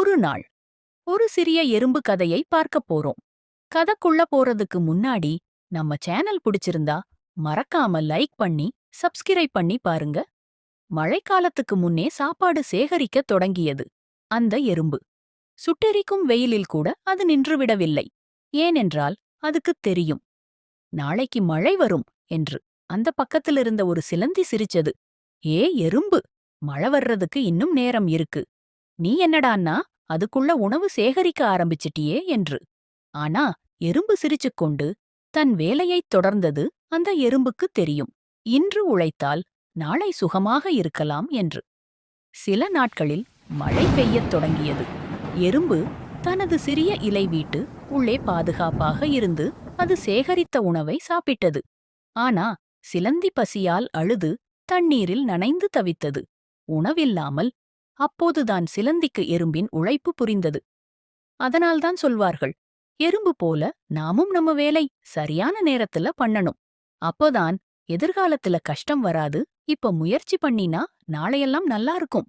ஒரு நாள் ஒரு சிறிய எறும்பு கதையை பார்க்கப் போறோம். கதைக்குள்ள போறதுக்கு முன்னாடி நம்ம சேனல் பிடிச்சிருந்தா மறக்காம லைக் பண்ணி சப்ஸ்கிரைப் பண்ணி பாருங்க. மழைக்காலத்துக்கு முன்னே சாப்பாடு சேகரிக்கத் தொடங்கியது அந்த எறும்பு. சுட்டெரிக்கும் வெயிலில் கூட அது நின்றுவிடவில்லை. ஏனென்றால் அதுக்குத் தெரியும், நாளைக்கு மழை வரும் என்று. அந்த பக்கத்திலிருந்த ஒரு சிலந்தி சிரிச்சது. ஏ எறும்பு, மழை வர்றதுக்கு இன்னும் நேரம் இருக்கு. நீ என்னடான்னா அதுக்குள்ள உணவு சேகரிக்க ஆரம்பிச்சிட்டியே என்று. ஆனா எறும்பு சிரிச்சுக்கொண்டு தன் வேலையைத் தொடர்ந்தது. அந்த எறும்புக்குத் தெரியும், இன்று உழைத்தால் நாளை சுகமாக இருக்கலாம் என்று. சில நாட்களில் மழை பெய்யத் தொடங்கியது. எறும்பு தனது சிறிய இலை வீட்டு உள்ளே பாதுகாப்பாக இருந்து அது சேகரித்த உணவை சாப்பிட்டது. ஆனா சிலந்தி பசியால் அழுது தண்ணீரில் நனைந்து தவித்தது. உணவில்லாமல். அப்போதுதான் சிலந்திக்கு எறும்பின் உழைப்பு புரிந்தது. அதனால்தான் சொல்வார்கள், எறும்பு போல நாமும் நம்ம வேலை சரியான நேரத்துல பண்ணணும். அப்போதான் எதிர்காலத்துல கஷ்டம் வராது. இப்ப முயற்சி பண்ணினா நாளையெல்லாம் நல்லா இருக்கும்.